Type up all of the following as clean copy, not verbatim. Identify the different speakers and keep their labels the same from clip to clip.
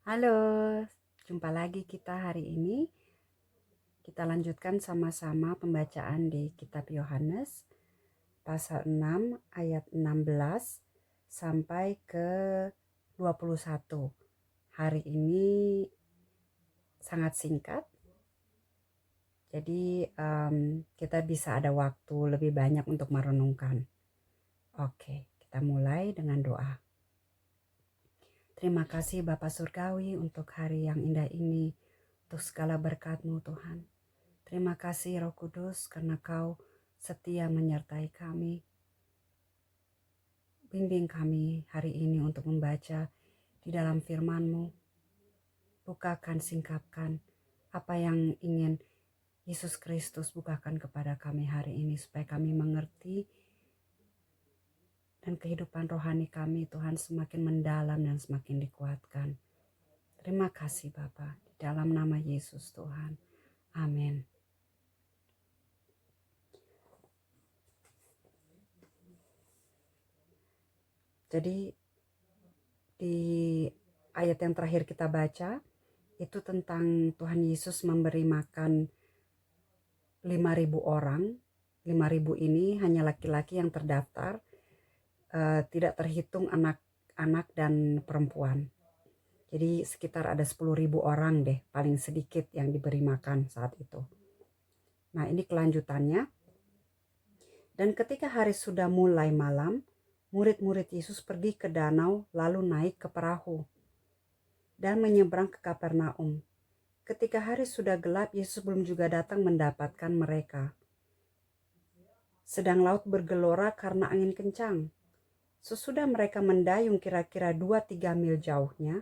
Speaker 1: Halo, jumpa lagi kita hari ini. Kita lanjutkan sama-sama pembacaan di kitab Yohanes pasal 6 ayat 16 sampai ke 21. Hari ini sangat singkat, jadi kita bisa ada waktu lebih banyak untuk merenungkan. Oke, kita mulai dengan doa. Terima kasih Bapa Surgawi untuk hari yang indah ini, untuk segala berkat-Mu Tuhan. Terima kasih Roh Kudus karena Kau setia menyertai kami. Bimbing kami hari ini untuk membaca di dalam firman-Mu. Bukakan, singkapkan apa yang ingin Yesus Kristus bukakan kepada kami hari ini supaya kami mengerti dan kehidupan rohani kami Tuhan semakin mendalam dan semakin dikuatkan. Terima kasih Bapa, di dalam nama Yesus Tuhan. Amin. Jadi di ayat yang terakhir kita baca itu tentang Tuhan Yesus memberi makan 5.000 orang. 5.000 ini hanya laki-laki yang terdaftar, tidak terhitung anak-anak dan perempuan. Jadi sekitar ada 10.000 orang deh paling sedikit yang diberi makan saat itu. Nah ini kelanjutannya. Dan ketika hari sudah mulai malam, murid-murid Yesus pergi ke danau lalu naik ke perahu dan menyeberang ke Kapernaum. Ketika hari sudah gelap, Yesus belum juga datang mendapatkan mereka. Sedang laut bergelora karena angin kencang. Sesudah mereka mendayung kira-kira 2-3 mil jauhnya,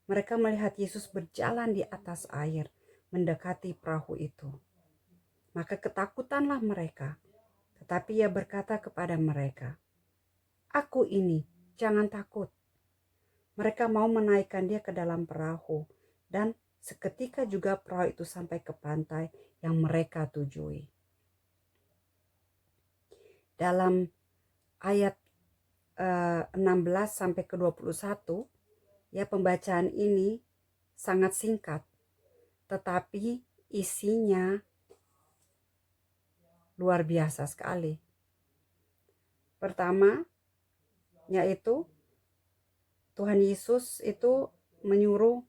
Speaker 1: mereka melihat Yesus berjalan di atas air, mendekati perahu itu. Maka ketakutanlah mereka. Tetapi ia berkata kepada mereka, "Aku ini, jangan takut." Mereka mau menaikkan dia ke dalam perahu, dan seketika juga perahu itu sampai ke pantai yang mereka tujui. Dalam ayat 16 sampai ke 21, ya pembacaan ini sangat singkat, tetapi isinya luar biasa sekali. Pertama, yaitu Tuhan Yesus itu menyuruh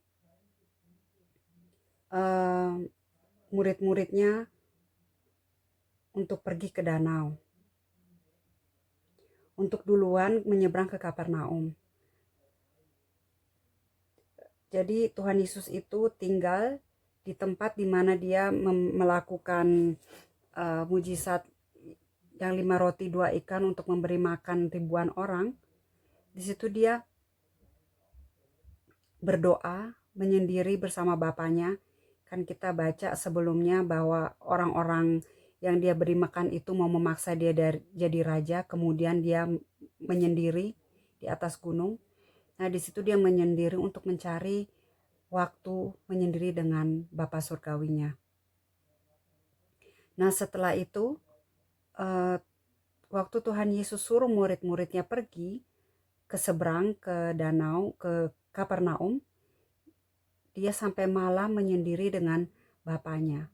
Speaker 1: murid-muridnya untuk pergi ke danau, untuk duluan menyeberang ke Kapernaum. Jadi Tuhan Yesus itu tinggal di tempat di mana dia melakukan mujizat yang 5 roti 2 ikan untuk memberi makan ribuan orang. Di situ dia berdoa menyendiri bersama Bapaknya. Kan kita baca sebelumnya bahwa orang-orang yang dia beri makan itu mau memaksa dia jadi raja, kemudian dia menyendiri di atas gunung. Nah, di situ dia menyendiri untuk mencari waktu menyendiri dengan Bapa Surgawinya. Nah, setelah itu waktu Tuhan Yesus suruh murid-muridnya pergi ke seberang ke danau, ke Kapernaum, dia sampai malam menyendiri dengan Bapaknya.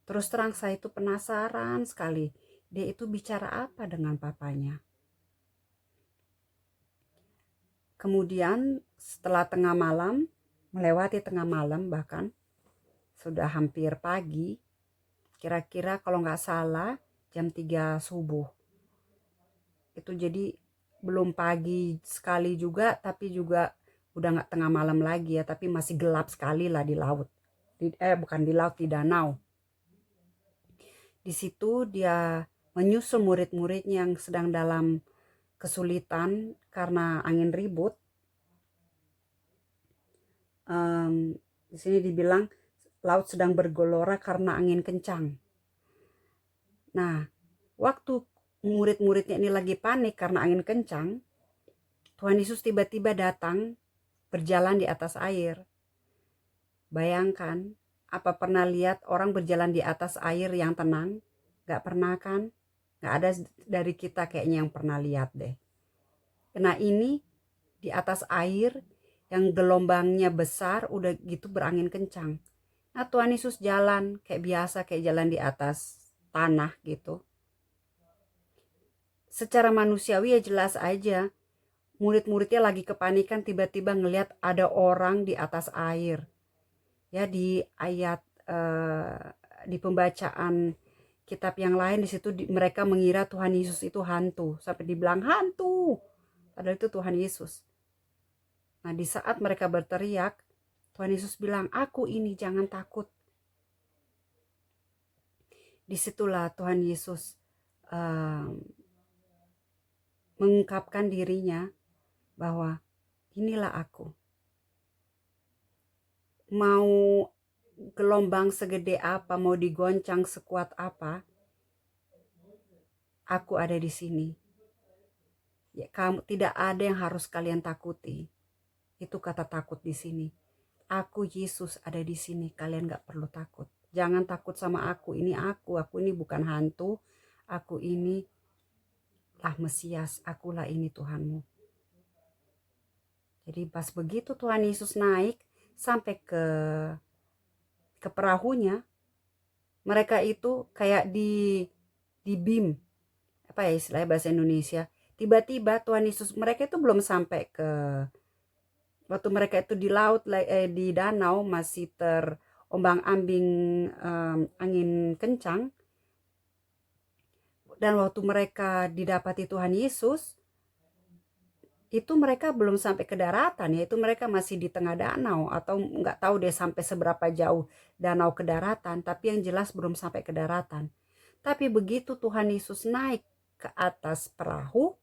Speaker 1: Terus terang saya itu penasaran sekali, dia itu bicara apa dengan Bapaknya. Kemudian setelah tengah malam, melewati tengah malam bahkan, sudah hampir pagi, kira-kira kalau nggak salah jam 3 subuh. Itu jadi belum pagi sekali juga, tapi juga udah nggak tengah malam lagi ya, tapi masih gelap sekali lah di laut. Bukan di laut, di danau. Di situ dia menyusul murid-muridnya yang sedang dalam kesulitan karena angin ribut. Di sini dibilang laut sedang bergelora karena angin kencang. Nah, waktu murid-muridnya ini lagi panik karena angin kencang, Tuhan Yesus tiba-tiba datang berjalan di atas air. Bayangkan, apa pernah lihat orang berjalan di atas air yang tenang? Gak pernah kan? Gak ada dari kita kayaknya yang pernah lihat deh. Nah ini di atas air, yang gelombangnya besar, udah gitu berangin kencang. Nah, Tuhan Yesus jalan kayak biasa, kayak jalan di atas tanah gitu. Secara manusiawi ya jelas aja, murid-muridnya lagi kepanikan, tiba-tiba ngelihat ada orang di atas air. Ya, di ayat di pembacaan kitab yang lain di situ mereka mengira Tuhan Yesus itu hantu, sampai dibilang hantu, padahal itu Tuhan Yesus. Nah, di saat mereka berteriak, Tuhan Yesus bilang, "Aku ini, jangan takut." Disitulah Tuhan Yesus mengungkapkan dirinya bahwa inilah aku. Mau gelombang segede apa, mau digoncang sekuat apa, aku ada di sini. Ya, kamu tidak ada yang harus kalian takuti. Itu kata takut di sini. Aku Yesus ada di sini, kalian gak perlu takut. Jangan takut sama aku ini bukan hantu. Aku ini lah Mesias, akulah ini Tuhanmu. Jadi pas begitu Tuhan Yesus naik sampai ke perahunya, mereka itu kayak di beam, apa ya istilahnya bahasa Indonesia. Tiba-tiba Tuhan Yesus, mereka itu belum sampai ke, waktu mereka itu di laut, di danau masih terombang-ambing angin kencang. Dan waktu mereka didapati Tuhan Yesus, itu mereka belum sampai ke daratan, yaitu mereka masih di tengah danau, atau nggak tahu deh sampai seberapa jauh danau ke daratan, tapi yang jelas belum sampai ke daratan. Tapi begitu Tuhan Yesus naik ke atas perahu,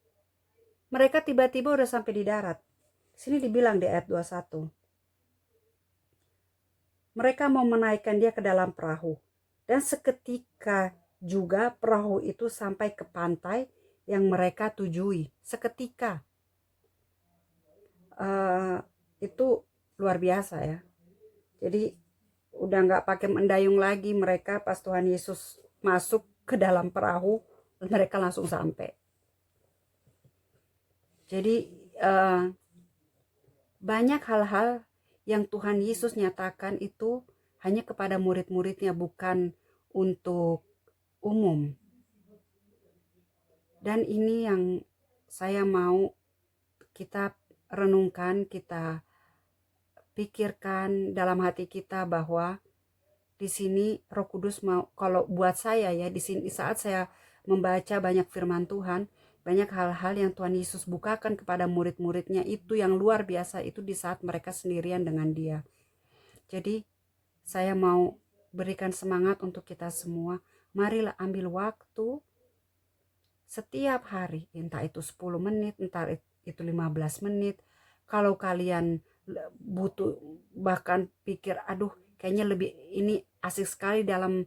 Speaker 1: mereka tiba-tiba udah sampai di darat. Sini dibilang di ayat 21. Mereka mau menaikkan dia ke dalam perahu. Dan seketika juga perahu itu sampai ke pantai yang mereka tujui. Seketika. Itu luar biasa ya. Jadi udah nggak pakai mendayung lagi, mereka pas Tuhan Yesus masuk ke dalam perahu, mereka langsung sampai. Jadi banyak hal-hal yang Tuhan Yesus nyatakan itu hanya kepada murid-muridnya, bukan untuk umum. Dan ini yang saya mau kita renungkan, kita pikirkan dalam hati kita, bahwa di sini Roh Kudus mau, kalau buat saya ya, di sini saat saya membaca banyak firman Tuhan, banyak hal-hal yang Tuhan Yesus bukakan kepada murid-muridnya itu yang luar biasa, itu di saat mereka sendirian dengan Dia. Jadi saya mau berikan semangat untuk kita semua. Marilah ambil waktu setiap hari, entah itu 10 menit, entah itu 15 menit. Kalau kalian butuh, bahkan pikir, aduh kayaknya lebih ini asik sekali dalam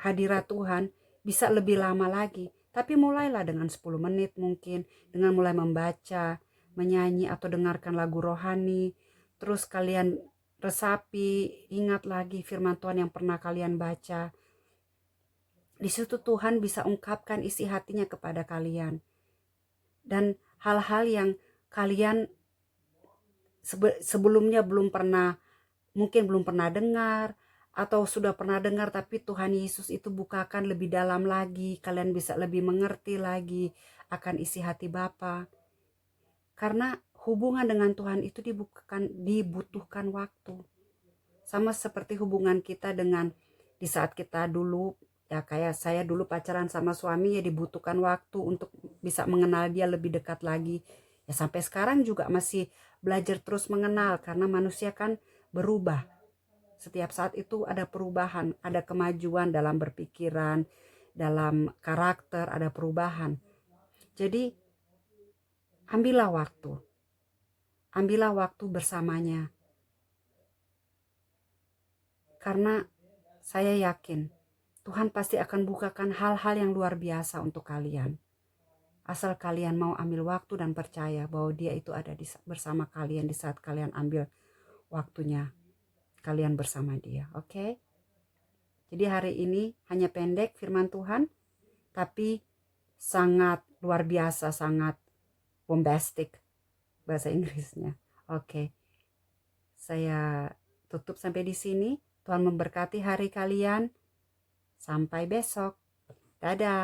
Speaker 1: hadirat Tuhan, bisa lebih lama lagi. Tapi mulailah dengan 10 menit mungkin, dengan mulai membaca, menyanyi, atau dengarkan lagu rohani. Terus kalian resapi, ingat lagi firman Tuhan yang pernah kalian baca. Di situ Tuhan bisa ungkapkan isi hatinya kepada kalian. Dan hal-hal yang kalian sebelumnya mungkin belum pernah dengar, atau sudah pernah dengar tapi Tuhan Yesus itu bukakan lebih dalam lagi, kalian bisa lebih mengerti lagi akan isi hati Bapa. Karena hubungan dengan Tuhan itu dibutuhkan waktu. Sama seperti hubungan kita dengan di saat kita dulu, ya kayak saya dulu pacaran sama suami, ya dibutuhkan waktu untuk bisa mengenal dia lebih dekat lagi. Ya sampai sekarang juga masih belajar terus mengenal, karena manusia kan berubah. Setiap saat itu ada perubahan, ada kemajuan dalam berpikiran, dalam karakter, ada perubahan. Jadi ambillah waktu bersamanya. Karena saya yakin Tuhan pasti akan bukakan hal-hal yang luar biasa untuk kalian. Asal kalian mau ambil waktu dan percaya bahwa Dia itu ada bersama kalian di saat kalian ambil waktunya kalian bersama Dia. Oke? Jadi hari ini hanya pendek firman Tuhan, tapi sangat luar biasa, sangat bombastic bahasa Inggrisnya. Oke, saya tutup sampai di sini. Tuhan memberkati hari kalian. Sampai besok. Dadah.